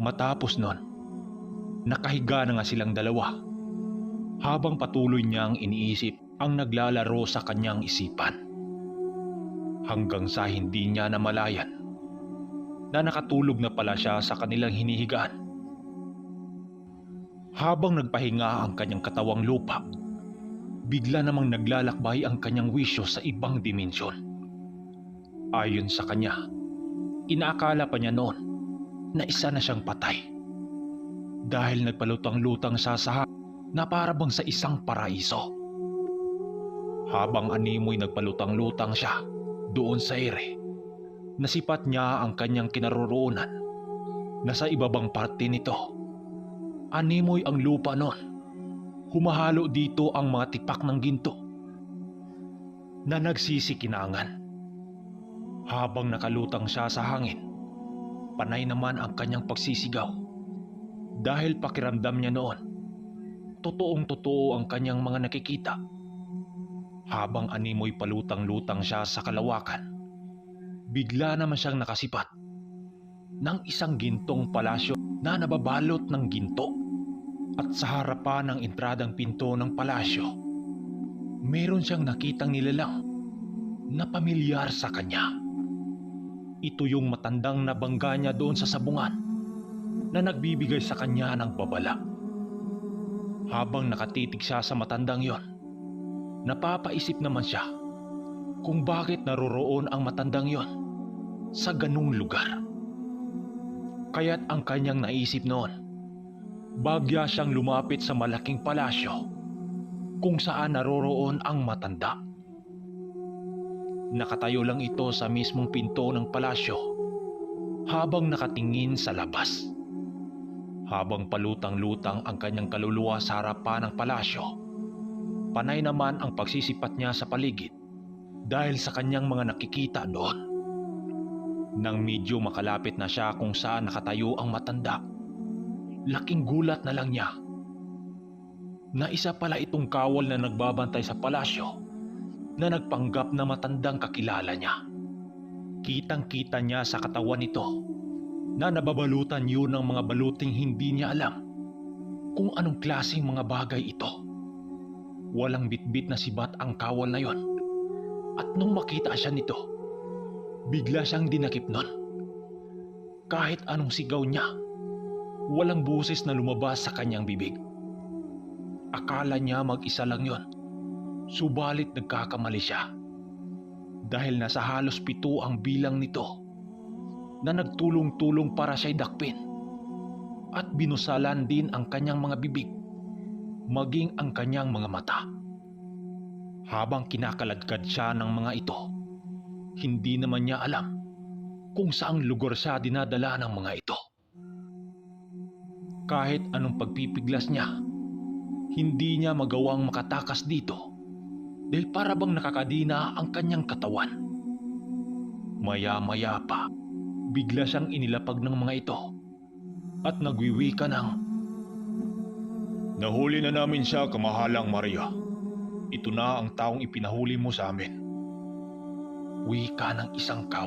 Matapos nun, nakahiga na nga silang dalawa habang patuloy niyang iniisip ang naglalaro sa kanyang isipan. Hanggang sa hindi niya namalayan na nakatulog na pala siya sa kanilang hinihigaan. Habang nagpahinga ang kanyang katawang lupa, bigla namang naglalakbay ang kanyang wisyo sa ibang dimensyon. Ayon sa kanya, inaakala pa niya noon na isa na siyang patay dahil nagpalutang-lutang siya sa na para bang sa isang paraiso. Habang animoy nagpalutang-lutang siya doon sa ere, nasipat niya ang kanyang kinaroroonan na sa ibabang parte nito. Animoy ang lupa noon. Humahalo dito ang mga tipak ng ginto na nagsisikinangan. Habang nakalutang siya sa hangin, panay naman ang kanyang pagsisigaw dahil pakiramdam niya noon, totoong-totoo ang kanyang mga nakikita. Habang animoy palutang-lutang siya sa kalawakan, bigla naman siyang nakasipat ng isang gintong palasyo na nababalot ng ginto. At sa harapan ng entradang pinto ng palasyo, meron siyang nakitang nilalang na pamilyar sa kanya. Ito yung matandang nabangga niya doon sa sabungan na nagbibigay sa kanya ng babala. Habang nakatitig siya sa matandang yon, napapaisip naman siya kung bakit naroroon ang matandang yon sa ganung lugar. Kaya't ang kanyang naisip noon, bagya siyang lumapit sa malaking palasyo kung saan naroroon ang matanda. Nakatayo lang ito sa mismong pinto ng palasyo habang nakatingin sa labas. Habang palutang-lutang ang kanyang kaluluwa sa harapan ng palasyo, panay naman ang pagsisipat niya sa paligid dahil sa kanyang mga nakikita doon. Nang medyo makalapit na siya kung saan nakatayo ang matanda, laking gulat na lang niya na isa pala itong kawal na nagbabantay sa palasyo na nagpanggap na matandang kakilala niya. Kitang-kita niya sa katawan nito na nababalutan yun ng mga baluting hindi niya alam kung anong klaseng mga bagay ito. Walang bitbit na sibat ang kawal na yon, at nung makita siya nito, bigla siyang dinakip nun. Kahit anong sigaw niya, walang boses na lumabas sa kanyang bibig. Akala niya mag-isa lang yon, subalit nagkakamali siya dahil nasa halos 7 ang bilang nito na nagtulong-tulong para siya'y dakpin at binusalan din ang kanyang mga bibig maging ang kanyang mga mata. Habang kinakaladkad siya ng mga ito, hindi naman niya alam kung saang lugar siya dinadala ng mga ito. Kahit anong pagpipiglas niya, hindi niya magawang makatakas dito dahil para bang nakakadina ang kanyang katawan. Maya-maya pa, bigla siyang inilapag ng mga ito at nagwiwika ng, "Nahuli na namin siya, kamahalang Maria. Ito na ang taong ipinahuli mo sa amin." Wika ng isang kaw.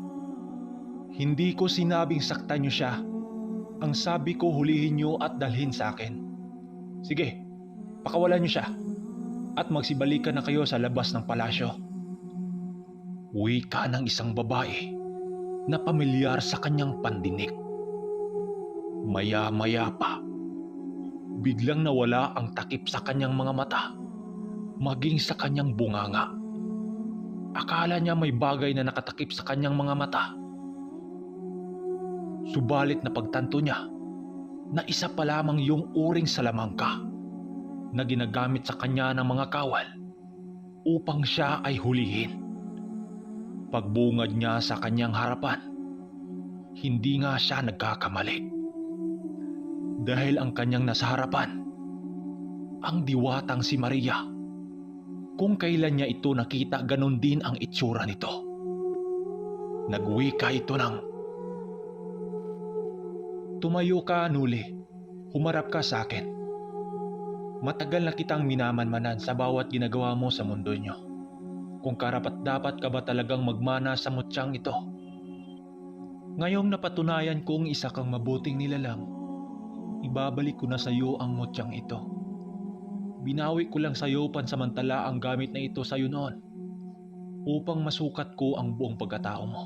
"Hindi ko sinabing saktan niyo siya. Ang sabi ko, hulihin niyo at dalhin sa akin. Sige, pakawalan niyo siya at magsibalikan na kayo sa labas ng palasyo." Wika ng isang babae na pamilyar sa kanyang pandinig. Maya-maya pa, biglang nawala ang takip sa kanyang mga mata, maging sa kanyang bunganga. Akala niya may bagay na nakatakip sa kanyang mga mata. Subalit napagtanto niya na isa pa lamang yung uring salamangka na ginagamit sa kanya ng mga kawal upang siya ay hulihin. Pagbungad niya sa kanyang harapan, hindi nga siya nagkakamali. Dahil ang kanyang nasa harapan, ang diwatang si Maria. Kung kailan niya ito nakita, ganon din ang itsura nito. Nagwika ito ng, "Tumayo ka, Nuli. Humarap ka sa akin. Matagal na kitang minamanmanan sa bawat ginagawa mo sa mundo niyo. Kung karapat-dapat ka ba talagang magmana sa mutyang ito? Ngayong napatunayan kong isa kang mabuting nilalang, ibabalik ko na sa iyo ang mutyang ito. Binawi ko lang sa iyo pansamantala ang gamit na ito sa iyo noon upang masukat ko ang buong pagkatao mo.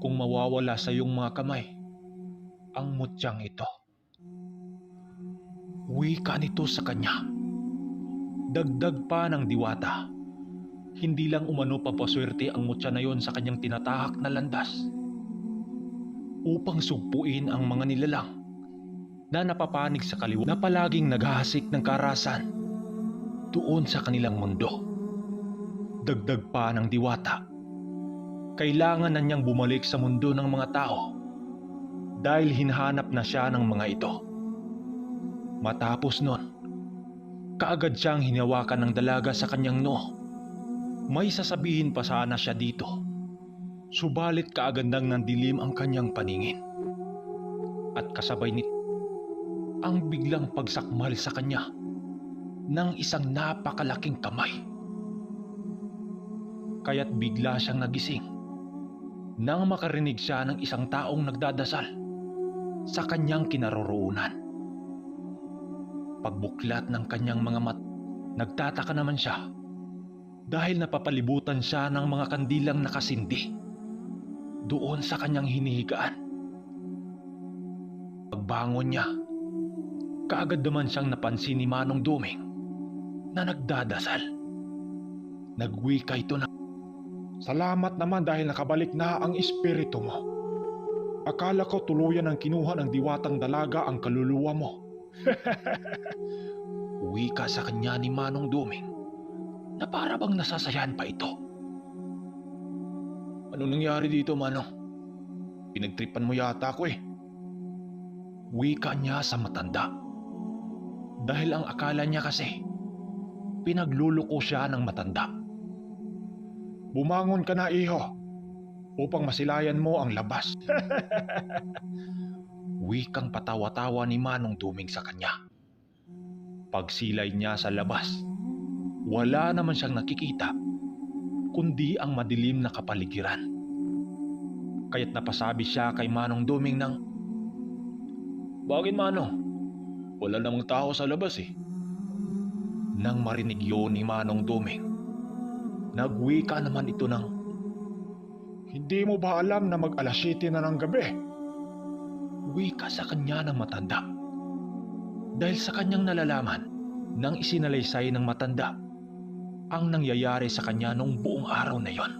Kung mawawala sa iyong mga kamay ang mutyang ito, wika nito sa kanya. Dagdag pa ng Diwata, hindi lang umano papaswerte ang mutya na yon sa kanyang tinatahak na landas upang sugpuin ang mga nilalang na napapanig sa kaliwa na palaging naghahasik ng karahasan doon sa kanilang mundo. Dagdag pa ng Diwata, kailangan na niyang bumalik sa mundo ng mga tao dahil hinahanap na siya ng mga ito. Matapos nun, kaagad siyang hinawakan ng dalaga sa kanyang noo. May sasabihin pa sana siya dito, subalit kaagad nang nandilim ang kanyang paningin. At kasabay nito, ang biglang pagsakmal sa kanya ng isang napakalaking kamay. Kaya't bigla siyang nagising nang makarinig siya ng isang taong nagdadasal sa kanyang kinaroroonan. Pagbuklat ng kanyang mga mata, nagtataka naman siya dahil napapalibutan siya ng mga kandilang nakasindi doon sa kanyang hinihigaan. Pagbangon niya, kaagad naman siyang napansin ni Manong Duming na nagdadasal. Nagwika ito na, Salamat naman dahil nakabalik na ang espiritu mo. Akala ko tuluyan ang kinuha ng diwatang dalaga ang kaluluwa mo. wika sa kanya ni Manong Duming na para bang nasasayahan pa ito. Ano nangyari dito, Manong? Pinagtripan mo yata ako eh. Wika niya sa matanda. Dahil ang akala niya kasi, pinagluluko siya ng matanda. Bumangon ka na, iho, upang masilayan mo ang labas. Wikang patawa-tawa ni Manong Duming sa kanya. Pagsilay niya sa labas, wala naman siyang nakikita kundi ang madilim na kapaligiran. Kaya't napasabi siya kay Manong Duming ng, "Bakit, Manong? Wala namang tao sa labas eh." Nang marinig yun ni Manong Duming, nagwika naman ito ng, Hindi mo ba alam na mag-alas 7 na ng gabi? wika sa kanya ng matanda. Dahil sa kanyang nalalaman nang isinalaysay ng matanda ang nangyayari sa kanya noong buong araw na yon.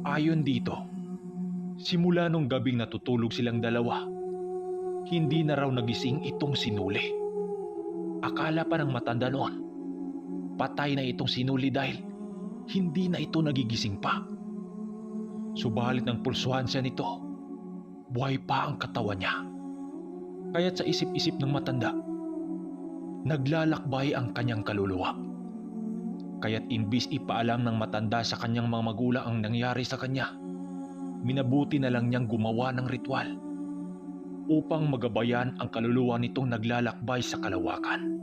Ayon dito, simula nung gabing natutulog silang dalawa, hindi na raw nagising itong sinuli. Akala pa ng matanda noon, patay na itong sinuli dahil hindi na ito nagigising pa. Subalit ng pulsuhan siya nito, buhay pa ang katawan niya. Kaya't sa isip-isip ng matanda, naglalakbay ang kanyang kaluluwa. Kaya't imbis ipaalam ng matanda sa kanyang mga magulang ang nangyari sa kanya, minabuti na lang niyang gumawa ng ritual upang magabayan ang kaluluwa nitong naglalakbay sa kalawakan.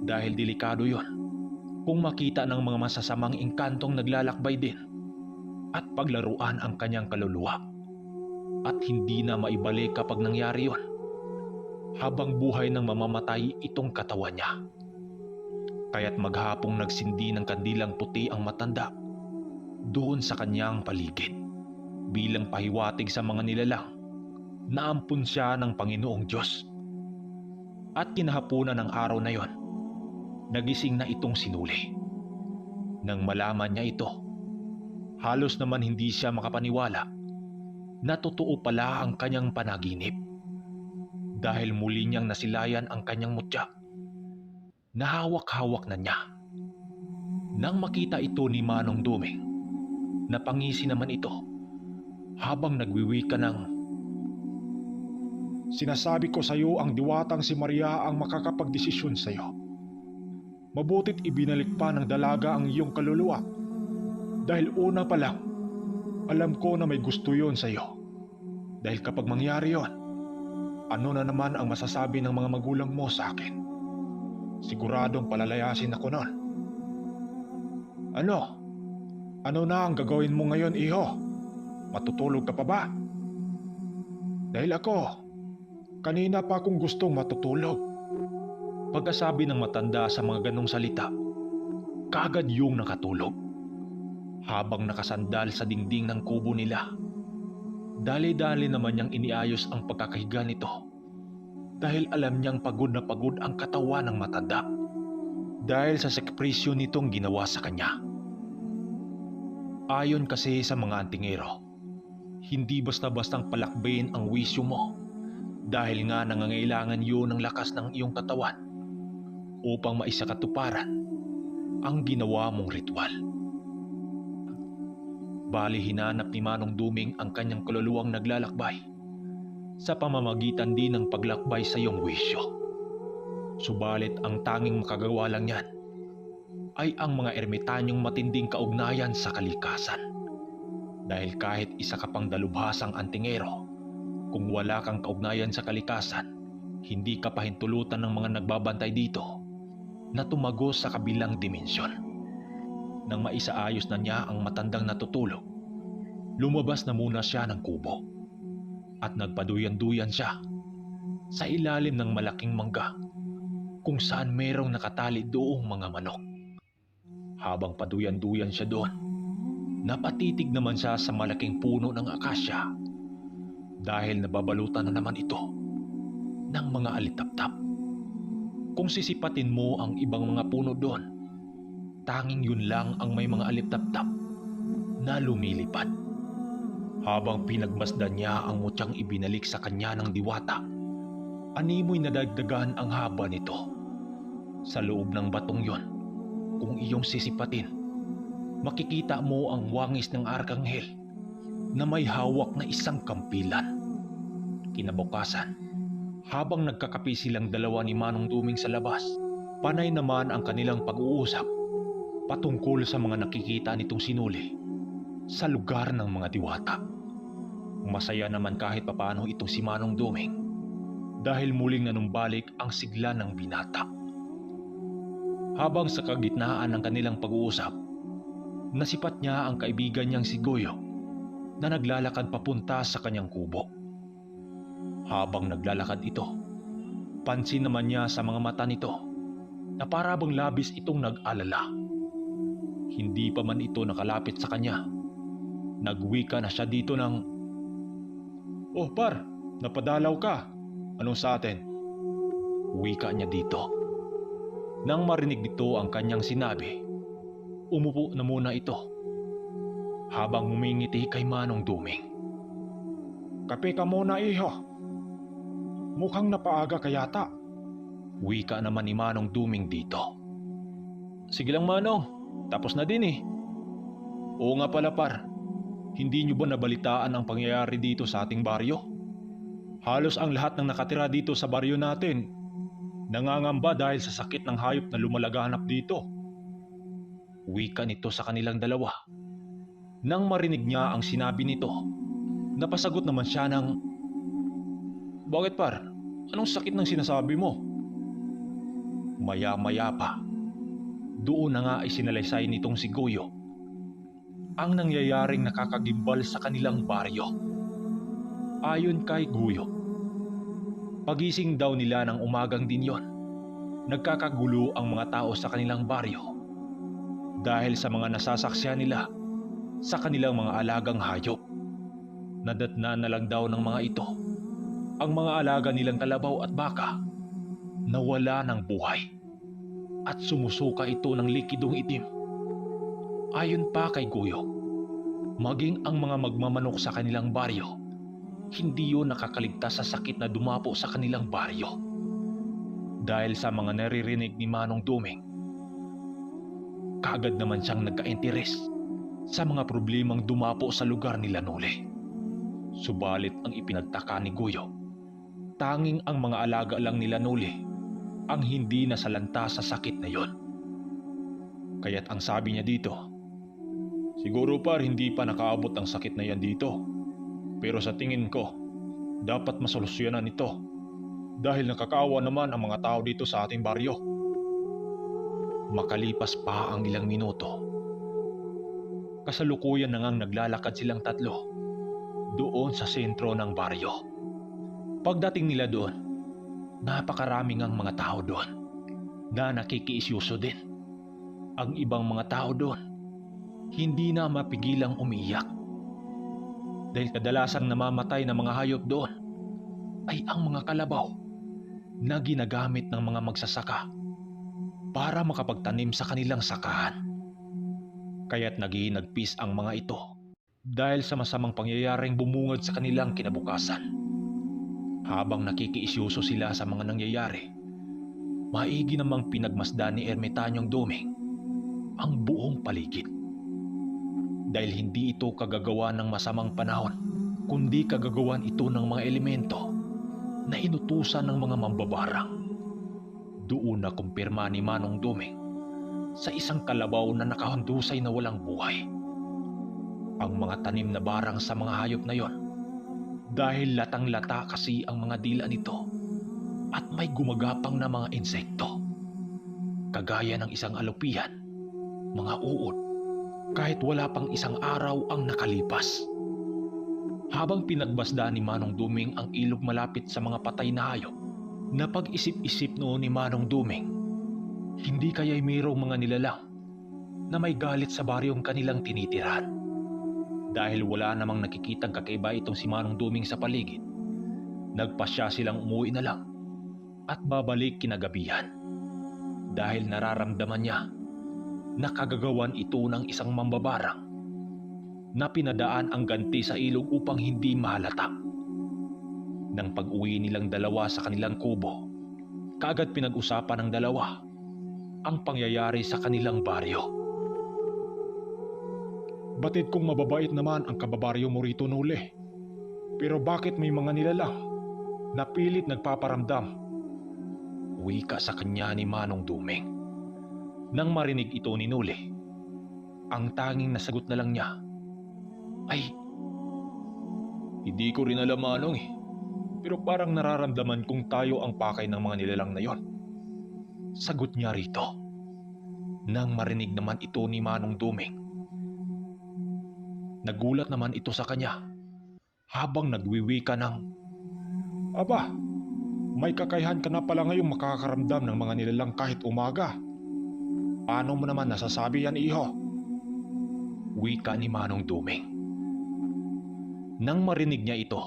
Dahil delikado yon kung makita ng mga masasamang engkantong naglalakbay din at paglaruan ang kanyang kaluluwa. At hindi na maibalik kapag nangyari yon, habang buhay nang mamamatay itong katawan niya. Kaya't maghapong nagsindi ng kandilang puti ang matanda doon sa kanyang paligid bilang pahiwatig sa mga nilalang na ampun siya ng Panginoong Diyos. At kinahapunan ng araw na yon, nagising na itong sinuli. Nang malaman niya ito, halos naman hindi siya makapaniwala na totoo pala ang kanyang panaginip. Dahil muli niyang nasilayan ang kanyang mutya. Nahawak-hawak na niya. Nang makita ito ni Manong Duming, napangisi naman ito habang nagwiwika ng, Sinasabi ko sa iyo ang diwatang si Maria ang makakapagdesisyon sa iyo. Mabutit ibinalik pa ng dalaga ang iyong kaluluwa. Dahil una pa lang, alam ko na may gusto yon sa iyo. Dahil kapag mangyari yon, ano na naman ang masasabi ng mga magulang mo sa akin? Siguradong palalayasin ako nun. Ano? Ano na ang gagawin mo ngayon, iho? Matutulog ka pa ba? Dahil ako, Kanina pa akong gustong matutulog. Pagkasabi ng matanda sa mga ganong salita, kaagad yung nakatulog. Habang nakasandal sa dingding ng kubo nila, dali-dali naman niyang iniayos ang pagkakahiga nito dahil alam niyang pagod na pagod ang katawan ng matanda dahil sa sakripisyo nitong ginawa sa kanya. Ayon kasi sa mga antingero, hindi basta-bastang palakbayin ang wisyo mo dahil nga nangangailangan yun ng lakas ng iyong katawan upang maisakatuparan ang ginawa mong ritual. Bali hinanap ni Manong Duming ang kanyang kaluluwang naglalakbay sa pamamagitan din ng paglakbay sa iyong wisyo. Subalit ang tanging makagawa lang yan ay ang mga ermitanyong matinding kaugnayan sa kalikasan. Dahil kahit isa ka pang dalubhasang antingero, kung wala kang kaugnayan sa kalikasan, hindi ka pahintulutan ng mga nagbabantay dito na tumagos sa kabilang dimensyon. Nang maisaayos na niya ang matandang natutulog, lumabas na muna siya ng kubo at nagpaduyan-duyan siya sa ilalim ng malaking mangga kung saan merong nakatali doong mga manok. Habang paduyan-duyan siya doon, napatitig naman siya sa malaking puno ng akasya dahil nababalutan na naman ito ng mga alitaptap. Kung sisipatin mo ang ibang mga puno doon, tanging yun lang ang may mga alitaptap na lumilipad. Habang pinagmasdan niya ang mutyang ibinalik sa kanya ng diwata, animoy nadagdagan ang haba nito. Sa loob ng batong yon, kung iyong sisipatin, makikita mo ang wangis ng arkanghel na may hawak na isang kampilan. Kinabukasan, habang nagkakape silang dalawa ni Manong Duming sa labas, panay naman ang kanilang pag-uusap patungkol sa mga nakikita nitong sinuli sa lugar ng mga diwata. Masaya naman kahit papaano itong si Manong Duming dahil muling nanumbalik ang sigla ng binata. Habang sa kagitnaan ng kanilang pag-uusap, nasipat niya ang kaibigan niyang si Goyo na naglalakad papunta sa kanyang kubo. Habang naglalakad ito, pansin naman niya sa mga mata nito na para bang labis itong nag-alala. Hindi pa man ito nakalapit sa kanya, nagwika na siya dito ng, "Oh par, napadalaw ka. Anong sa atin?" wika niya dito. Nang marinig nito ang kanyang sinabi, umupo na muna ito habang humingiti kay Manong Duming. "Kape ka muna iho. Mukhang napaaga ka yata." Wika naman ni Manong Duming dito. "Sige lang Manong, tapos na din eh." "Oo nga pala par, hindi nyo ba nabalitaan ang pangyayari dito sa ating baryo? Halos ang lahat ng nakatira dito sa baryo natin nangangamba dahil sa sakit ng hayop na lumalaganap dito." Wika nito sa kanilang dalawa. Nang marinig niya ang sinabi nito, napasagot naman siya ng, "Bakit par? Anong sakit ng sinasabi mo?" Maya-maya pa, doon na nga isinalaysay nitong si Goyo ang nangyayaring nakakagimbal sa kanilang baryo. Ayon kay Goyo, pagising daw nila ng umagang din yon, nagkakagulo ang mga tao sa kanilang baryo dahil sa mga nasasaksihan nila sa kanilang mga alagang hayop. Nadatnan na lang daw ng mga ito ang mga alaga nilang kalabaw at baka na wala ng buhay at sumusuka ito ng likidong itim. Ayon pa kay Goyo, maging ang mga magmamanok sa kanilang baryo, hindi yun nakakaligtas sa sakit na dumapo sa kanilang baryo. Dahil sa mga naririnig ni Manong Duming, kaagad naman siyang nagka-interes sa mga problemang dumapo sa lugar nila Noli. Subalit ang ipinagtaka ni Goyo, tanging ang mga alaga lang nila Noli ang hindi nasalanta sa sakit na yon. Kaya't ang sabi niya dito, "Siguro par hindi pa nakaabot ang sakit na yan dito. Pero sa tingin ko, dapat masolusyonan ito dahil nakakaawa naman ang mga tao dito sa ating baryo." Makalipas pa ang ilang minuto, kasalukuyan na ngang naglalakad silang tatlo doon sa sentro ng baryo. Pagdating nila doon, napakaraming ang mga tao doon na nakikiisyoso din. Ang ibang mga tao doon, hindi na mapigilang umiiyak. Dahil kadalasang namamatay na mga hayop doon ay ang mga kalabaw na ginagamit ng mga magsasaka para makapagtanim sa kanilang sakahan. Kaya't naghihinagpis ang mga ito dahil sa masamang pangyayaring bumungad sa kanilang kinabukasan. Habang nakikiisyoso sila sa mga nangyayari, maigi namang pinagmasdan ni Ermitanyong Duming ang buong paligid. Dahil hindi ito kagagawa ng masamang panahon, kundi kagagawan ito ng mga elemento na inutusan ng mga mambabarang. Doon na kumpirma ni Manong Duming sa isang kalabaw na nakahundusay na walang buhay. Ang mga tanim na barang sa mga hayop na yon, dahil latang-lata kasi ang mga dila nito at may gumagapang na mga insekto, kagaya ng isang alupihan, mga uod, kahit wala pang isang araw ang nakalipas. Habang pinagbasda ni Manong Duming ang ilog malapit sa mga patay na hayop, napag-isip-isip noon ni Manong Duming, hindi kaya'y mayroong mga nilalang na may galit sa baryong kanilang tinitirahan. Dahil wala namang nakikitang kakaiba itong si Manong Duming sa paligid, nagpasya silang umuwi na lang at babalik kinagabihan. Dahil nararamdaman niya na kagagawan ito ng isang mambabarang na pinadaan ang ganti sa ilog upang hindi mahalata. Nang pag-uwi nilang dalawa sa kanilang kubo, kaagad pinag-usapan ng dalawa ang pangyayari sa kanilang baryo. Batid kong mababait naman ang kababaryo mo rito, Nule. Pero bakit may mga nilalang na pilit nagpaparamdam? Wika sa kanya ni Manong Duming. Nang marinig ito ni Nule, ang tanging nasagot na lang niya ay, "Hindi ko rin alam, Manong pero parang nararamdaman kong tayo ang pakay ng mga nilalang na yon." Sagot niya rito. Nang marinig naman ito ni Manong Duming, nagulat naman ito sa kanya habang nagwiwika ng, Aba, may kakayahan ka na pala ngayong makakaramdam ng mga nilalang kahit umaga. Paano mo naman nasasabi yan, iho? wika ni Manong Duming. Nang marinig niya ito,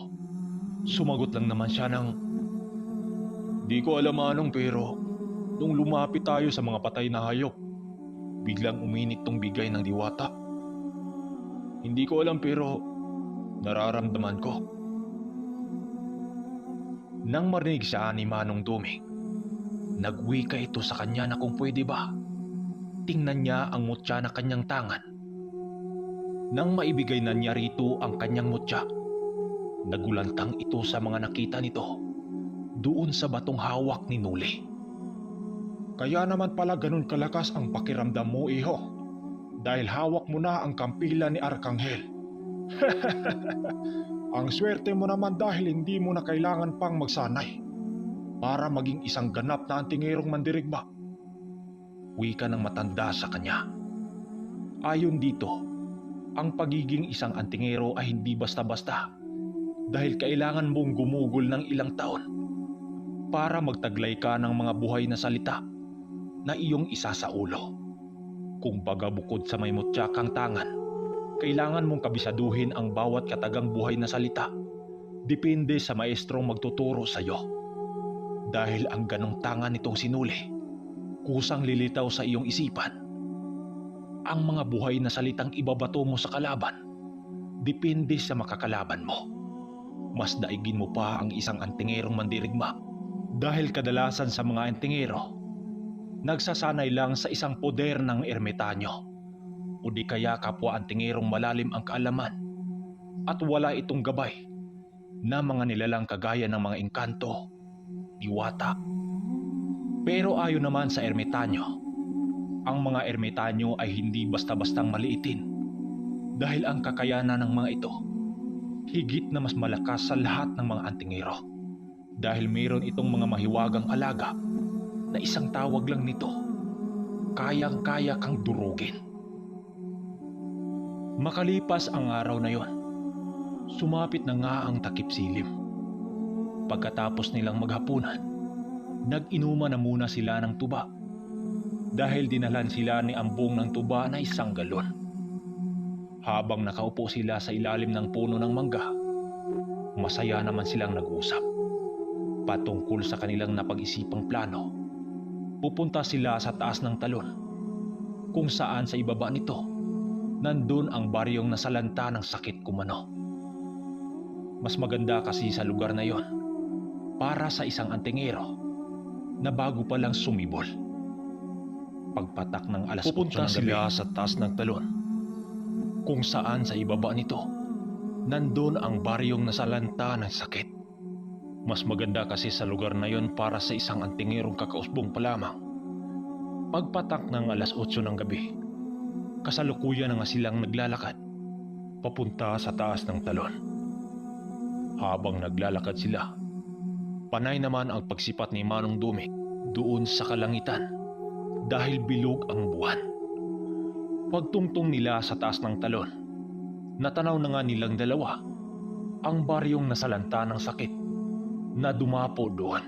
sumagot lang naman siya ng, "Di ko alam, Manong, pero nung lumapit tayo sa mga patay na hayop, biglang uminit tong bigay ng diwata. Hindi ko alam pero nararamdaman ko." Nang marinig siya ni Manong Duming, nagwika ito sa kanya na kung pwede ba, tingnan niya ang mutya na kanyang tangan. Nang maibigay na niya rito ang kanyang mutya, nagulantang ito sa mga nakita nito doon sa batong hawak ni Nule. Kaya naman pala ganun kalakas ang pakiramdam mo, iho. Dahil hawak mo na ang kampila ni Arkanghel. Ang swerte mo naman dahil hindi mo na kailangan pang magsanay para maging isang ganap na antingerong mandirigma. Wika ng matanda sa kanya. Ayon dito, ang pagiging isang antingero ay hindi basta-basta dahil kailangan mong gumugol ng ilang taon para magtaglay ka ng mga buhay na salita na iyong isa sa ulo. Kung baga bukod sa may mutya kang tangan, kailangan mong kabisaduhin ang bawat katagang buhay na salita. Depende sa maestrong magtuturo sa iyo. Dahil ang ganong tangan nitong sinuli, kusang lilitaw sa iyong isipan. Ang mga buhay na salitang ibabato mo sa kalaban, depende sa makakalaban mo. Mas daigin mo pa ang isang antingerong mandirigma dahil kadalasan sa mga antingero, nagsasanay lang sa isang poder ng ermitanyo o di kaya kapwa antingerong malalim ang kaalaman at wala itong gabay na mga nilalang kagaya ng mga engkanto, diwata. Pero ayon naman sa ermitanyo, ang mga ermitanyo ay hindi basta-bastang maliitin dahil ang kakayanan ng mga ito higit na mas malakas sa lahat ng mga antingero dahil mayroon itong mga mahiwagang alaga na isang tawag lang nito, kayang-kaya kang durugin. Makalipas ang araw na yon, sumapit na nga ang takip silim. Pagkatapos nilang maghapunan, nag-inuman na muna sila ng tuba dahil dinalhan sila ni Ambong ng tuba na 1 galon. Habang nakaupo sila sa ilalim ng puno ng mangga, masaya naman silang nag-usap patungkol sa kanilang napag-isipang plano. Pupunta sila sa taas ng talon, kung saan sa ibaba nito nandun ang baryong nasalanta ng sakit kumano. Mas maganda kasi sa lugar na yon para sa isang antingero na bago pa lang sumibol. Pagpatak ng alas 8 Pupunta ng gabi sila sa taas ng talon, kung saan sa ibaba nito nandun ang baryong nasalanta ng sakit. Mas maganda kasi sa lugar na yon para sa isang antingerong kakausbong pa lamang. Pagpatak ng alas 8 ng gabi, kasalukuyan na nga silang naglalakad papunta sa taas ng talon. Habang naglalakad sila, panay naman ang pagsipat ni Manong Duming doon sa kalangitan dahil bilog ang buwan. Pagtungtong nila sa taas ng talon, natanaw na nga nilang dalawa ang baryong nasalanta ng sakit na dumapo doon.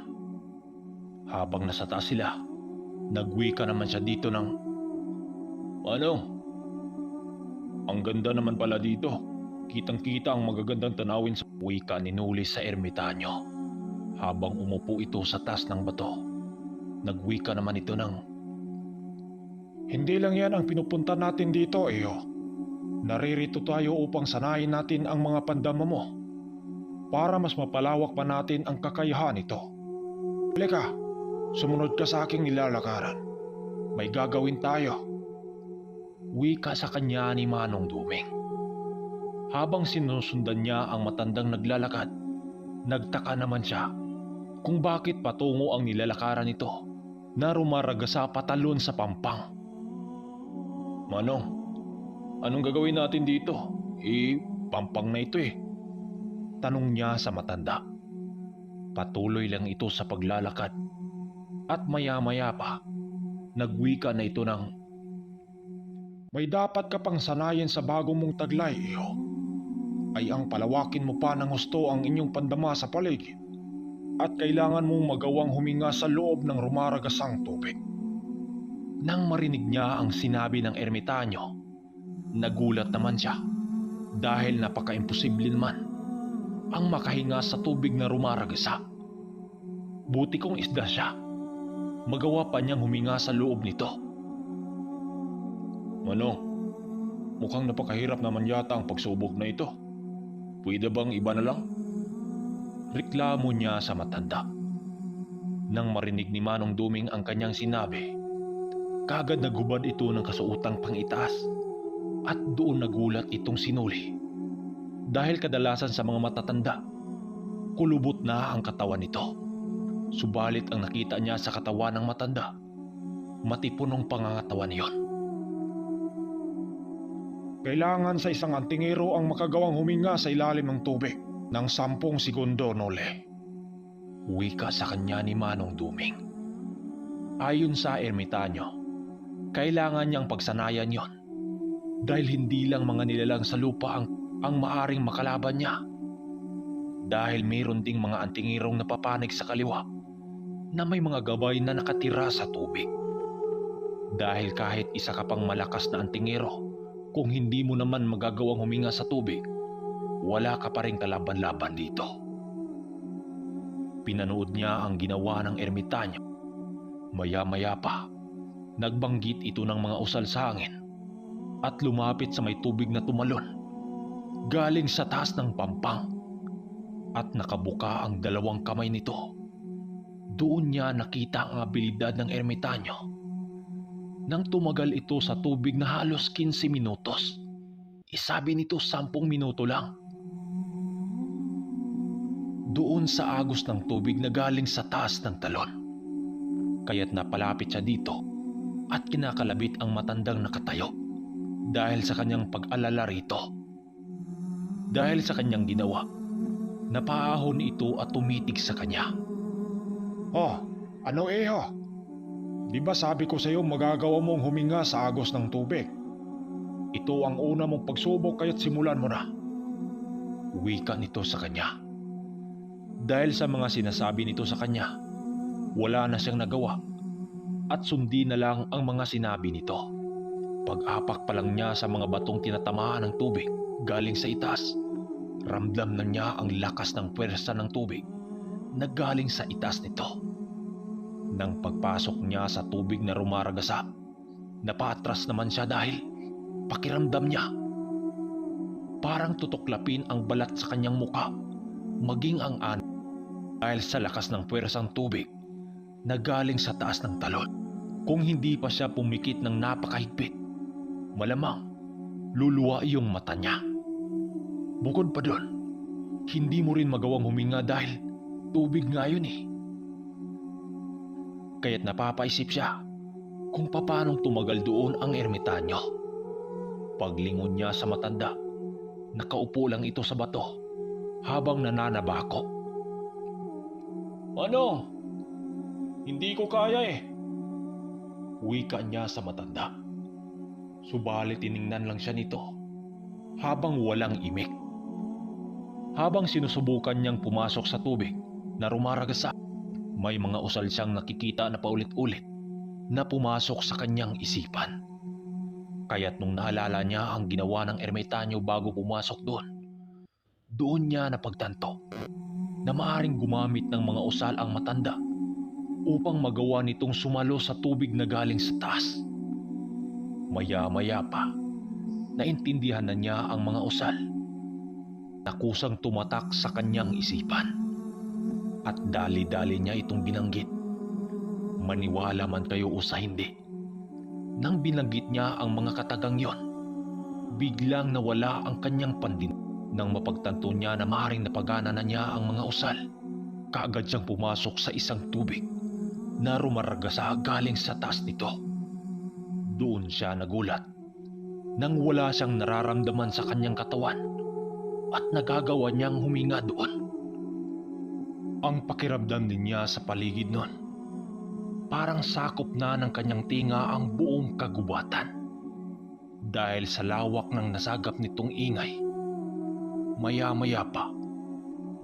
Habang nasa taas sila, nagwika naman siya dito ng, "Manong, ang ganda naman pala dito. Kitang-kita ang magagandang tanawin sa wika ni Nulis sa ermitanyo." Habang umupo ito sa taas ng bato, nagwika naman ito ng, Hindi lang yan ang pinupunta natin dito, Eho. Naririto tayo upang sanayin natin ang mga pandama mo para mas mapalawak pa natin ang kakayahan nito. Halika, sumunod ka sa aking nilalakaran. May gagawin tayo. wika sa kanya ni Manong Duming. Habang sinusundan niya ang matandang naglalakad, nagtaka naman siya kung bakit patungo ang nilalakaran nito na rumaragasa patalon sa pampang. "Manong, anong gagawin natin dito? Pampang na ito eh." Tanong niya sa matanda. Patuloy lang ito sa paglalakad at maya-maya pa, nagwika na ito ng, May dapat ka pang sanayin sa bago mong taglay, Eho. Ay ang palawakin mo pa ng husto ang inyong pandama sa paligid at kailangan mong magawang huminga sa loob ng rumaragasang tubig. Nang marinig niya ang sinabi ng ermitanyo, nagulat naman siya dahil napaka-imposible naman ang makahinga sa tubig na rumaragasa. Buti kung isda siya, magawa pa niyang huminga sa loob nito. Manong, mukhang napakahirap naman yata ang pagsubok na ito. Pwede bang iba na lang? Reklamo niya sa matanda. Nang marinig ni Manong Duming ang kanyang sinabi, kagad naghubad ito ng kasuotang pangitaas at doon nagulat itong sinuli. Dahil kadalasan sa mga matatanda, kulubot na ang katawan nito. Subalit ang nakita niya sa katawan ng matanda, matipunong pangangatawan niyon. Kailangan sa isang antingero ang makagawang huminga sa ilalim ng tubig ng 10 segundo, Nole. Wika sa kanya ni Manong Duming. Ayon sa ermitanyo, kailangan niyang pagsanayan yon dahil hindi lang mga nilalang sa lupa ang maaring makalaban niya. Dahil mayroon ding mga antingirong napapanig sa kaliwa na may mga gabay na nakatira sa tubig. Dahil kahit isa ka pang malakas na antingero, kung hindi mo naman magagawang huminga sa tubig, wala ka pa ring kalaban-laban dito. Pinanood niya ang ginawa ng ermitanyo. Maya-maya pa, nagbanggit ito ng mga usal sa hangin at lumapit sa may tubig na tumalon galing sa taas ng pampang at nakabuka ang 2 kamay nito. Doon niya nakita ang abilidad ng ermitanyo. Nang tumagal ito sa tubig na halos 15 minutos, isabi nito 10 minuto lang. Doon sa agos ng tubig na galing sa taas ng talon. Kaya't napalapit siya dito at kinakalabit ang matandang nakatayo dahil sa kanyang pag-alala rito. Dahil sa kanyang ginawa, napaahon ito at tumitig sa kanya. Oh, ano Eho? Di ba sabi ko sa iyo magagawa mong huminga sa agos ng tubig? Ito ang una mong pagsubok kaya't simulan mo na. Wika nito sa kanya. Dahil sa mga sinasabi nito sa kanya, wala na siyang nagawa at sundin na lang ang mga sinabi nito. Pag-apak pa lang niya sa mga batong tinatamaan ng tubig galing sa itaas, ramdam na niya ang lakas ng pwersa ng tubig na galing sa itaas nito. Nang pagpasok niya sa tubig na rumaragasa, napaatras naman siya dahil pakiramdam niya parang tutuklapin ang balat sa kanyang muka, maging ang ano dahil sa lakas ng pwersang tubig na galing sa taas ng talon. Kung hindi pa siya pumikit ng napakahigpit, malamang luluwa iyong mata niya. Bukod pa doon, hindi mo rin magawang huminga dahil tubig nga yun eh. Kaya't napapaisip siya kung paanong tumagal doon ang ermitanyo. Paglingon niya sa matanda, nakaupo lang ito sa bato habang nananabako. Ano? Hindi ko kaya eh. Wika niya sa matanda. Subalit tiningnan lang siya nito habang walang imik. Habang sinusubukan niyang pumasok sa tubig na rumaragasa, may mga usal siyang nakikita na paulit-ulit na pumasok sa kanyang isipan. Kaya't nung naalala niya ang ginawa ng ermitanyo bago pumasok doon niya napagtanto na maaaring gumamit ng mga usal ang matanda upang magawa nitong sumalo sa tubig na galing sa taas. Maya-maya pa, naintindihan na niya ang mga usal na kusang tumatak sa kanyang isipan. At dali-dali niya itong binanggit. Maniwala man kayo o sa hindi. Nang binanggit niya ang mga katagang yon, biglang nawala ang kanyang pandin. Nang mapagtanto niya na maaaring napagana na niya ang mga usal, kaagad siyang pumasok sa isang tubig na rumaragasa galing sa taas nito. Doon siya nagulat nang wala siyang nararamdaman sa kanyang katawan at nagagawa niyang huminga doon. Ang pakiramdam din niya sa paligid nun, parang sakop na ng kanyang tinga ang buong kagubatan. Dahil sa lawak ng nasagap nitong ingay, maya-maya pa,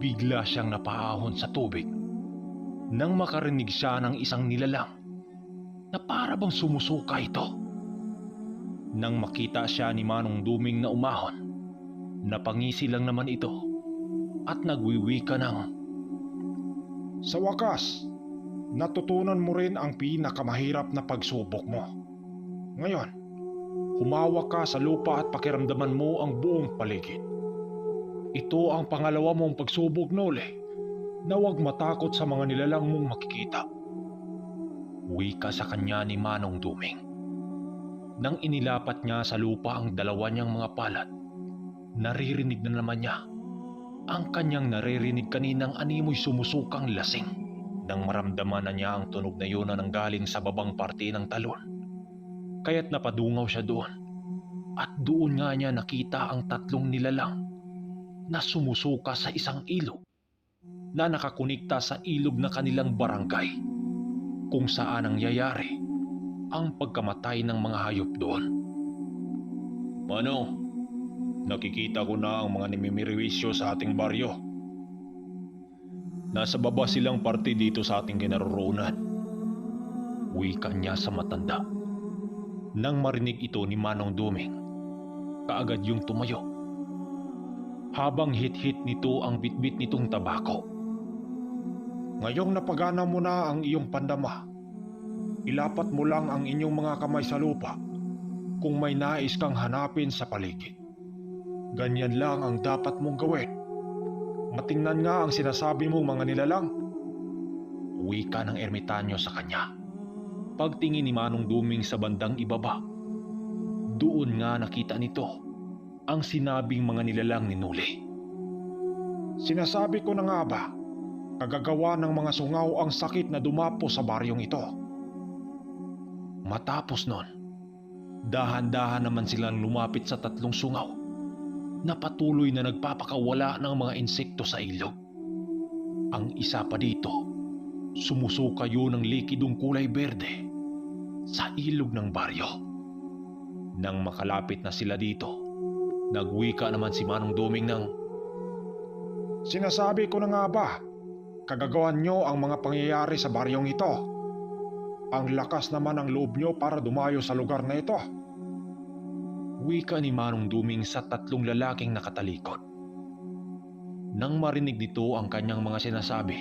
bigla siyang napaahon sa tubig nang makarinig siya ng isang nilalang na para bang sumusuka ito. Nang makita siya ni Manong Duming na umahon, napangisi lang naman ito at nagwiwika ng, Sa wakas, natutunan mo rin ang pinakamahirap na pagsubok mo. Ngayon, humawak ka sa lupa at pakiramdaman mo ang buong paligid. Ito ang pangalawa mong pagsubok na uli na huwag matakot sa mga nilalang mong makikita. Wika sa kanya ni Manong Duming. Nang inilapat niya sa lupa ang dalawa niyang mga palad, naririnig na naman niya ang kanyang naririnig kaninang animoy sumusukang lasing. Nang maramdaman na niya ang tunog na yun na nanggaling sa babang parte ng talon, kaya't napadungaw siya doon at doon nga niya nakita ang tatlong nilalang na sumusuka sa isang ilog na nakakunikta sa ilog na kanilang barangay kung saan ang yayari ang pagkamatay ng mga hayop doon. Mano, nakikita ko na ang mga namimiriwisyo sa ating baryo. Nasa baba silang parte dito sa ating kinaroroonan. Wika niya sa matanda. Nang marinig ito ni Manong Duming, kaagad yung tumayo. Habang hit-hit nito ang bitbit nitong tabako. Ngayong napagana mo na ang iyong pandama, ilapat mo lang ang inyong mga kamay sa lupa kung may nais kang hanapin sa paligid. Ganyan lang ang dapat mong gawin. Matingnan nga ang sinasabi mong mga nilalang. Wika ng ermitanyo sa kanya. Pagtingin ni Manong Duming sa bandang ibaba, doon nga nakita nito ang sinabing mga nilalang ni Nuli. Sinasabi ko na nga ba, kagagawa ng mga sungaw ang sakit na dumapo sa baryong ito. Matapos nun, dahan-dahan naman silang lumapit sa tatlong sungaw na patuloy na nagpapakawala ng mga insekto sa ilog. Ang isa pa dito, sumusukayo ng likidong kulay berde sa ilog ng baryo. Nang makalapit na sila dito, nagwika naman si Manong Duming ng, Sinasabi ko na nga ba, kagagawan nyo ang mga pangyayari sa baryong ito. Ang lakas naman ng loob nyo para dumayo sa lugar na ito. Wika ni Manong Duming sa tatlong lalaking nakatalikod. Nang marinig nito ang kanyang mga sinasabi,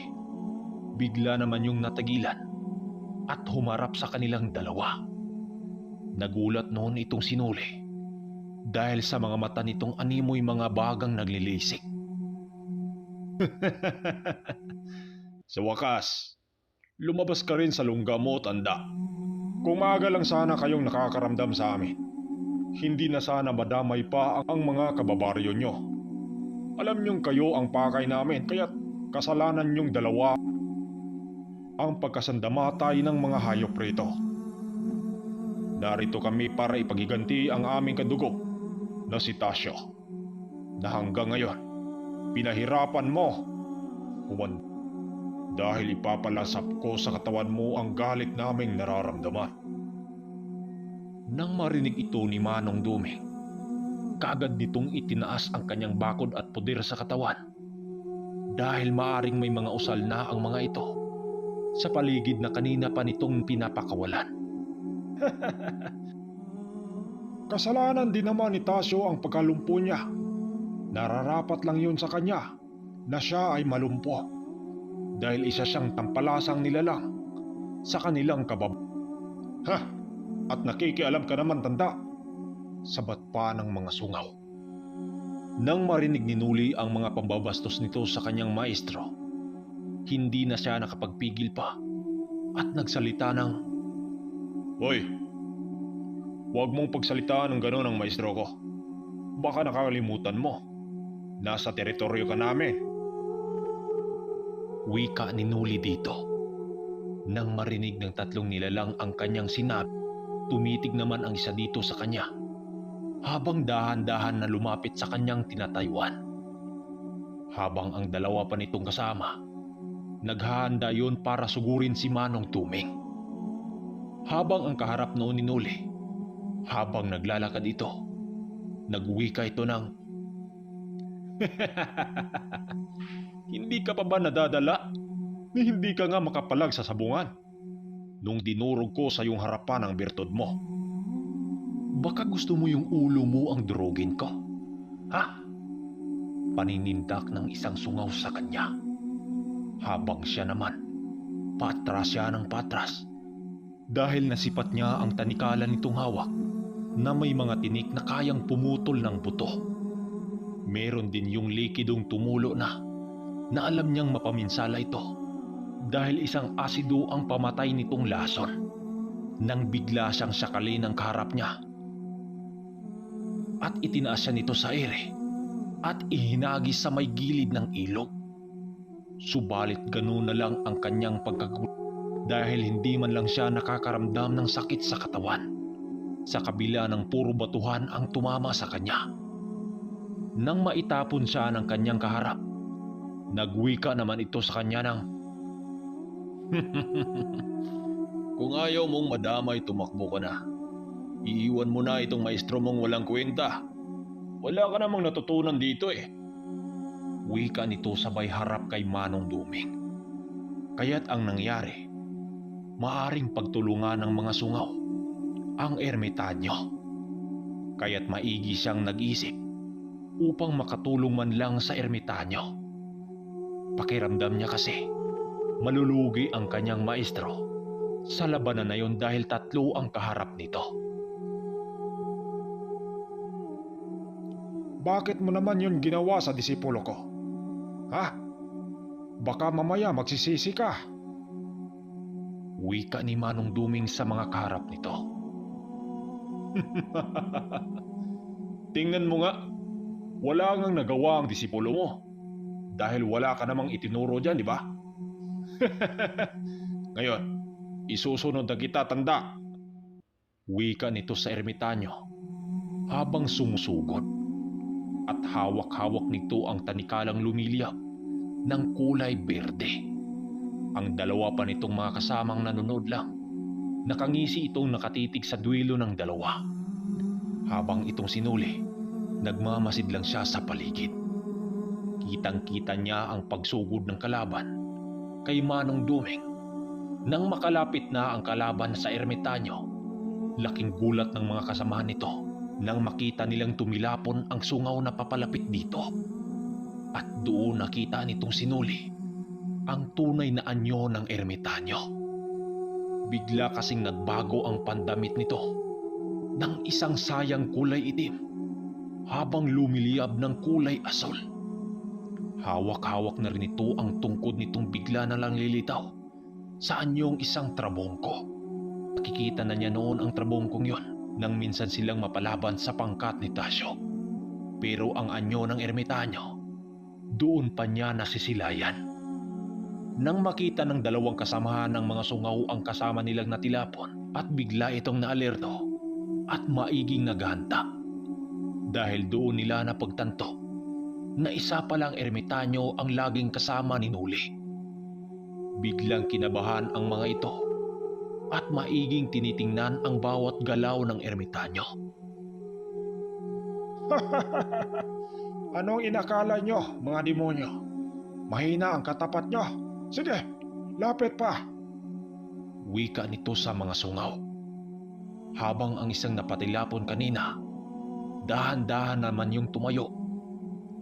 bigla naman yung natagilan at humarap sa kanilang dalawa. Nagulat noon itong sinuli dahil sa mga mata nitong animoy mga bagang naglilisik. Sa wakas, lumabas ka rin sa lungga mo, tanda. Kung maaga lang sana kayong nakakaramdam sa amin, hindi na sana madamay pa ang mga kababaryo nyo. Alam nyong kayo ang pakay namin, kaya't kasalanan nyong dalawa ang pagkasandamatay ng mga hayop rito. Narito kami para ipagiganti ang aming kadugo na si Tasyo, na hanggang ngayon pinahirapan mo, Juan, dahil ipapalasap ko sa katawan mo ang galit naming nararamdaman. Nang marinig ito ni Manong Duming, kaagad nitong itinaas ang kanyang bakod at puder sa katawan dahil maaring may mga usal na ang mga ito sa paligid na kanina pa nitong pinapakawalan. Kasalanan din naman ni Tasyo ang pagkalumpo niya. Nararapat lang yun sa kanya na siya ay malumpo dahil isa siyang tampalasang nilalang sa kanilang kabab. Ha! At nakikialam ka naman, tanda, sabat pa ng mga sungaw. Nang marinig ni Nuli ang mga pambabastos nito sa kanyang maestro, hindi na siya nakapagpigil pa at nagsalita ng, Hoy! Huwag mong pagsalitaan ng gano'n ang maestro ko. Baka nakakalimutan mo. Nasa teritoryo ka namin. wika ni Nuli dito. Nang marinig ng tatlong nilalang ang kanyang sinabi, tumitig naman ang isa dito sa kanya habang dahan-dahan na lumapit sa kanyang tinatayuan. Habang ang dalawa pa nitong kasama, naghahanda yun para sugurin si Manong Duming. Habang ang kaharap noon ni Nuli, habang naglalakad ito, nagwika ito ng, Hindi ka pa ba nadadala? Ni hindi ka nga makapalag sa sabungan nung dinurog ko sa iyong harapan ang birtod mo. baka gusto mo yung ulo mo ang durugin ko? Ha? Paninindak ng isang sungaw sa kanya. Habang siya naman, patras siya ng patras. Dahil nasipat niya ang tanikalan nitong hawak na may mga tinik na kayang pumutol ng buto. Meron din yung likidong tumulo na alam niyang mapaminsala ito dahil isang asido ang pamatay nitong lason nang bigla siyang sakalin ng kaharap niya. At itinaas siya nito sa ere at ihinagis sa may gilid ng ilog. Subalit ganoon na lang ang kanyang pagkagulat dahil hindi man lang siya nakakaramdam ng sakit sa katawan sa kabila ng puro batuhan ang tumama sa kanya. Nang maitapon siya ng kanyang kaharap, nagwika naman ito sa kanya ng, Kung ayaw mong madamay, tumakbo ka na. Iiwan mo na itong maestro mong walang kwenta. Wala ka namang natutunan dito eh. wika nito sabay harap kay Manong Duming. Kaya't ang nangyari, maaring pagtulungan ng mga sungaw ang ermitanyo. Kaya't maigi siyang nag-isip upang makatulong man lang sa ermitanyo. Pakiramdam niya kasi malulugi ang kanyang maestro sa labanan na yon dahil tatlo ang kaharap nito. Bakit mo naman yun ginawa sa disipulo ko? Ha? Baka mamaya magsisisi ka. Wika ni Manong Duming sa mga kaharap nito. Tingnan mo nga, wala ngang nagawa ang disipulo mo. Dahil wala ka namang itinuro dyan, di ba? Ngayon, isusunod na kita, tanda. Wika nito sa ermitanyo habang sumusugod. At hawak-hawak nito ang tanikalang lumiliyab ng kulay berde. Ang dalawa pa nitong mga kasamang nanonood lang, nakangisi itong nakatitig sa duelo ng dalawa. Habang itong sinuli, nagmamasid lang siya sa paligid. Kitang-kita niya ang pagsugod ng kalaban kay Manong Duming. Nang makalapit na ang kalaban sa ermitanyo, laking gulat ng mga kasamahan nito nang makita nilang tumilapon ang sungaw na papalapit dito. At doon nakita nitong sinuli ang tunay na anyo ng ermitanyo. Bigla kasing nagbago ang pandamit nito ng isang sayang kulay itim habang lumiliyab ng kulay asol. Hawak-hawak na rin ito ang tungkod nitong bigla na lang lilitaw sa anyong isang trabongko. Nakikita na niya noon ang trabongkong yon nang minsan silang mapalaban sa pangkat ni Tasyo. Pero ang anyo ng ermitanyo, doon pa niya nasisilayan. Nang makita ng dalawang kasamahan ng mga sungaw ang kasama nilang natilapon at bigla itong naalerto at maiging naghanda. Dahil doon nila napagtanto na isa palang ermitanyo ang laging kasama ni Nuli. Biglang kinabahan ang mga ito at maiging tinitingnan ang bawat galaw ng ermitanyo. Anong inakala nyo, mga demonyo? Mahina ang katapat nyo. Sige, lapit pa. Wika nito sa mga sungaw. Habang ang isang napatilapon kanina, dahan-dahan naman yung tumayo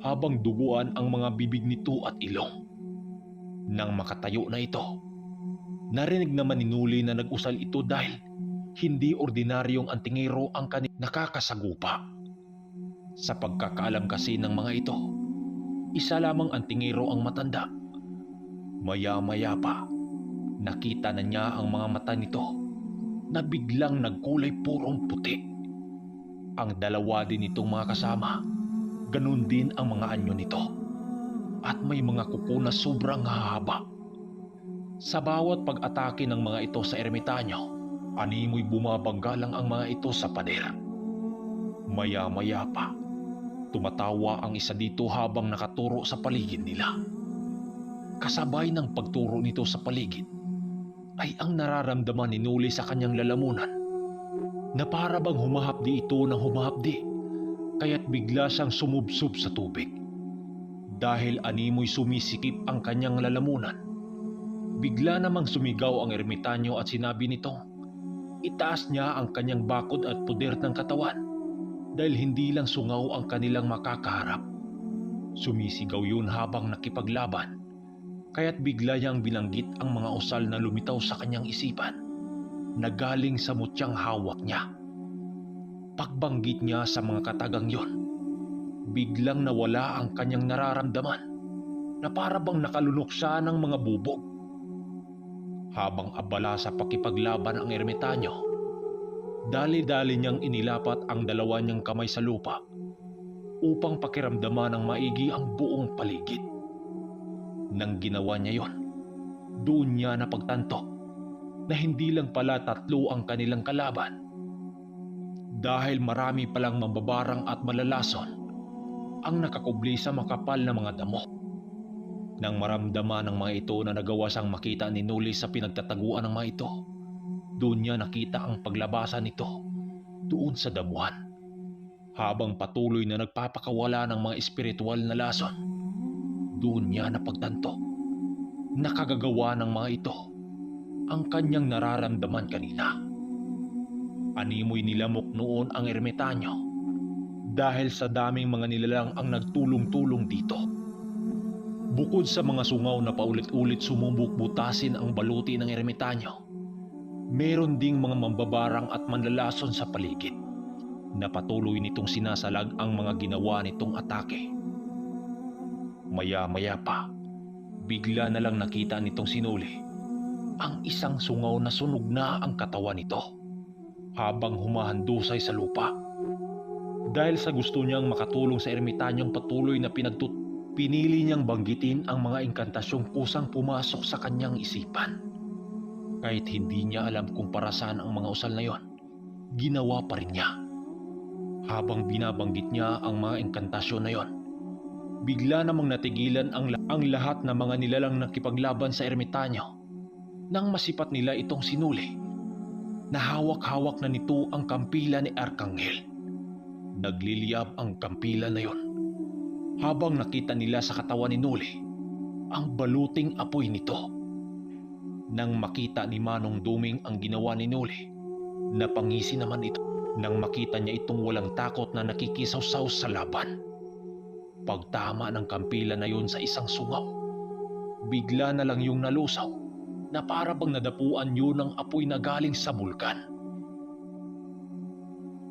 habang duguan ang mga bibig nito at ilong. Nang makatayo na ito, narinig naman ni Nuli na nag-usal ito dahil hindi ordinaryong antingero ang nakakasagupa. Sa pagkakaalam kasi ng mga ito, isa lamang antingero ang matanda. Maya-maya pa, nakita na niya ang mga mata nito na biglang nagkulay purong puti. Ang dalawa din itong mga kasama, ganun din ang mga anyo nito. At may mga kuko na sobrang hahaba. Sa bawat pag-atake ng mga ito sa ermitanyo, animoy bumabanggalang ang mga ito sa pader. Maya-maya pa, tumatawa ang isa dito habang nakaturo sa paligid nila. Kasabay ng pagturo nito sa paligid ay ang nararamdaman ni Nuli sa kanyang lalamunan na para bang humahapdi ito ng humahapdi, kaya't bigla siyang sumubsob sa tubig. Dahil animoy sumisikip ang kanyang lalamunan, bigla namang sumigaw ang ermitanyo at sinabi nitong itaas niya ang kanyang bakod at puder ng katawan dahil hindi lang sungaw ang kanilang makakaharap. Sumisigaw yun habang nakipaglaban, kaya't bigla niyang binanggit ang mga usal na lumitaw sa kanyang isipan na galing sa mutyang hawak niya. Pagbanggit niya sa mga katagang yon, biglang nawala ang kanyang nararamdaman na para bang nakalunok siya ng mga bubog. Habang abala sa pakipaglaban ang ermitanyo, dali-dali niyang inilapat ang dalawa niyang kamay sa lupa upang pakiramdaman ng maigi ang buong paligid. Nang ginawa niya yon, doon niya napagtanto na hindi lang pala tatlo ang kanilang kalaban. Dahil marami palang mambabarang at malalason ang nakakubli sa makapal na mga damo. Nang maramdaman ng mga ito na nagawa siyang makita ni Nuli sa pinagtataguan ng mga ito, doon niya nakita ang paglabasan nito doon sa damuhan. Habang patuloy na nagpapakawala ng mga espiritual na lason, doon niya napagtanto na kagagawa ng mga ito ang kanyang nararamdaman kanina. Animoy nilamok noon ang ermitanyo dahil sa daming mga nilalang ang nagtulong-tulong dito. Bukod sa mga sungaw na paulit-ulit sumubok-butasin ang baluti ng ermitanyo, meron ding mga mambabarang at manlalason sa paligid na patuloy nitong sinasalag ang mga ginawa nitong atake. Maya-maya pa, bigla na lang nakita nitong sinuli ang isang sungaw na sunog na ang katawan nito habang humahandusay sa lupa. Dahil sa gusto niyang makatulong sa ermitanyong patuloy na pinili niyang banggitin ang mga inkantasyong kusang pumasok sa kanyang isipan. Kahit hindi niya alam kung para saan ang mga usal na yon, ginawa pa rin niya. Habang binabanggit niya ang mga inkantasyon na yon, bigla namang natigilan ang lahat ng mga nilalang nakipaglaban sa ermitanyo nang masipat nila itong sinuli na hawak-hawak na nito ang kampila ni Arkanghel. Nagliliyab ang kampila na yon habang nakita nila sa katawan ni Nuli ang baluting apoy nito Nang makita ni Manong Duming ang ginawa ni Noli, napangisi naman ito nang makita niya itong walang takot na nakikisawsaw sa laban. Pagtama ng kampilan na yun sa isang sungaw, bigla na lang yung nalusaw na para bang nadapuan yun ng apoy na galing sa bulkan.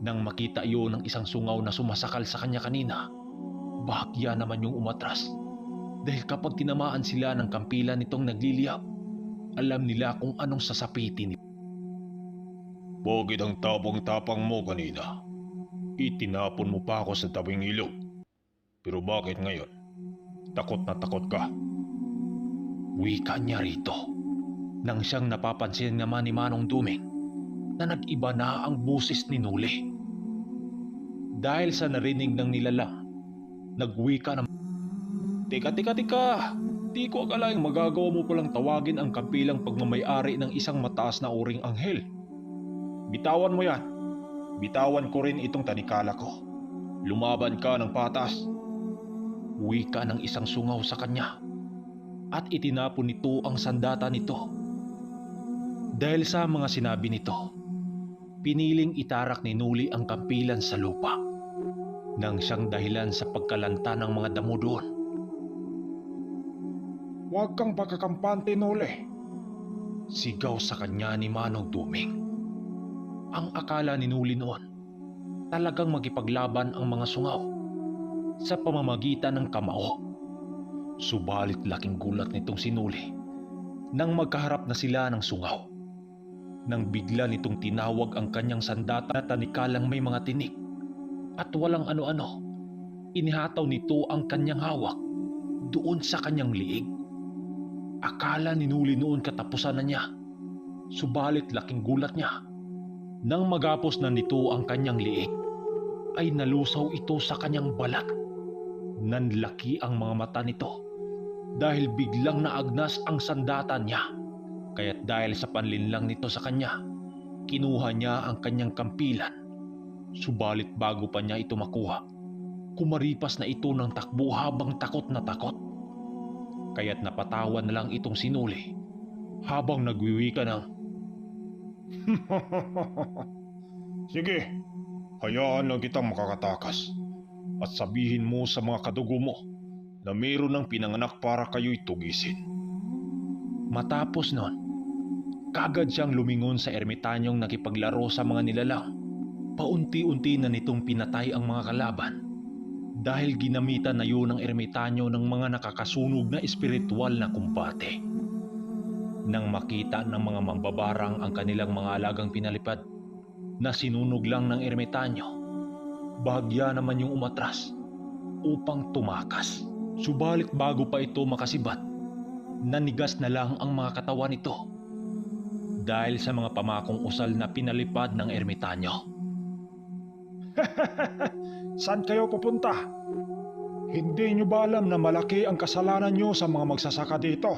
Nang makita yun ng isang sungaw na sumasakal sa kanya kanina, bahagya naman yung umatras dahil kapag tinamaan sila ng kampilan nitong nagliliyab, alam nila kung anong sasapitin nito. Bakit ang tapang-tapang mo kanina? Itinapon mo pa ako sa tabing ilog. Pero bakit ngayon? Takot na takot ka. Wika niya rito nang siyang napapansin naman ni Manong Duming na nag-iba na ang busis ni Noli. Dahil sa narinig ng nilalang, nagwika na, Teka! Di ko akalaing magagawa mo palang tawagin ang kampilang pagmamayari ng isang mataas na uring anghel. Bitawan mo yan. Bitawan ko rin itong tanikala ko. Lumaban ka ng patas. Wika ng isang sungaw sa kanya at itinapon nito ang sandata nito. Dahil sa mga sinabi nito, piniling itarak ni Noli ang kampilan sa lupa nang siyang dahilan sa pagkalanta ng mga damo doon. Huwag kang pagkakampante, Noli. Sigaw sa kanya ni Manong Duming. Ang akala ni Noli noon, talagang makipaglaban ang mga sungaw sa pamamagitan ng kamao. Subalit laking gulat nitong si Noli nang magkaharap na sila ng sungaw. Nang bigla nitong tinawag ang kanyang sandata na tanikalang may mga tinik at walang ano-ano, inihataw nito ang kanyang hawak doon sa kanyang liig. Akala ni Noli noon katapusan na niya, subalit laking gulat niya nang magapos na nito ang kanyang liig ay nalusaw ito sa kanyang balat. Nanlaki ang mga mata nito dahil biglang naagnas ang sandata niya. Kaya't dahil sa panlinlang nito sa kanya, kinuha niya ang kanyang kampilan. Subalit bago pa niya ito makuha, kumaripas na ito ng takbo habang takot na takot. Kaya't napatawan na lang itong si Noli habang nagwiwika ng, Sige, hayaan lang kitang makakatakas at sabihin mo sa mga kadugo mo na mayroon ng pinanganak para kayo'y tugisin. Matapos nun, kagad siyang lumingon sa ermitanyong nakipaglaro sa mga nilalang. Paunti-unti na nitong pinatay ang mga kalaban dahil ginamitan na yun ng ermitanyo ng mga nakakasunog na espiritual na kumbate. Nang makita ng mga mambabarang ang kanilang mga alagang pinalipad na sinunog lang ng ermitanyo, bahagya naman yung umatras upang tumakas. Subalit bago pa ito makasibat, nanigas na lang ang mga katawan nito dahil sa mga pamakong usal na pinalipad ng ermitanyo. Saan kayo pupunta? Hindi nyo ba alam na malaki ang kasalanan nyo sa mga magsasaka dito?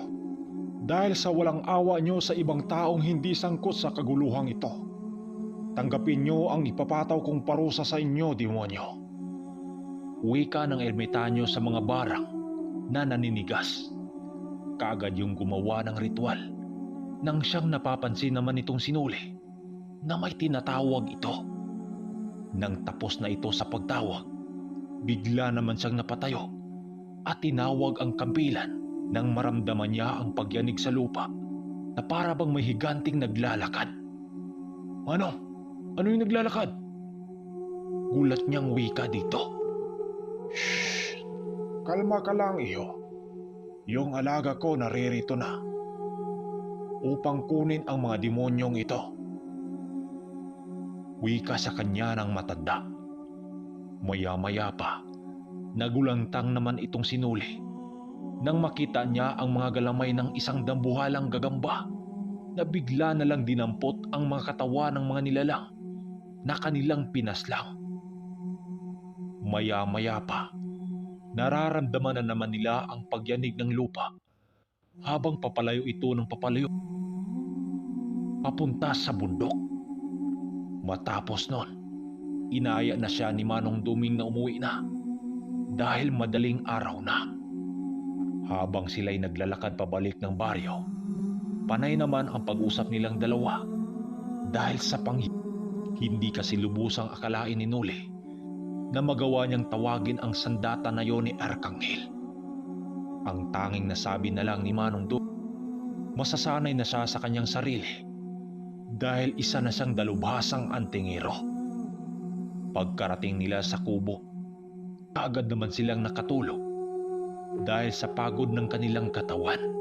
Dahil sa walang awa nyo sa ibang taong hindi sangkot sa kaguluhang ito. Tanggapin nyo ang ipapataw kong parusa sa inyo, demonyo. Wika ng ermitanyo sa mga barang na naninigas. Kaagad yung gumawa ng ritual nang siyang napapansin naman itong si Noli na may tinatawag ito. Nang tapos na ito sa pagtawag, bigla naman siyang napatayo at tinawag ang kampilan nang maramdaman niya ang pagyanig sa lupa na para bang may higanting naglalakad. Ano? Ano yung naglalakad? Gulat niyang wika dito. Shh! Kalma ka lang, iyo. Yung alaga ko naririto na upang kunin ang mga demonyong ito. Wika sa kanya ng matanda. Maya-maya pa, nagulantang naman itong si Noli nang makita niya ang mga galamay ng isang dambuhalang gagamba na bigla na lang dinampot ang mga katawan ng mga nilalang na kanilang pinaslang. Maya-maya pa, nararamdaman na naman nila ang pagyanig ng lupa habang papalayo ito ng papalayo papunta sa bundok. Matapos nun, inaya na siya ni Manong Duming na umuwi na dahil madaling araw na. Habang sila'y naglalakad pabalik ng baryo, panay naman ang pag-usap nilang dalawa dahil sa hindi kasi lubusang akalain ni Noli na magawa niyang tawagin ang sandata na yon ni Arkanghel. Ang tanging nasabi na lang ni Manong Dugong, masasanay na siya sa kanyang sarili dahil isa na siyang dalubhasang antingero. Pagkarating nila sa kubo, agad naman silang nakatulog dahil sa pagod ng kanilang katawan.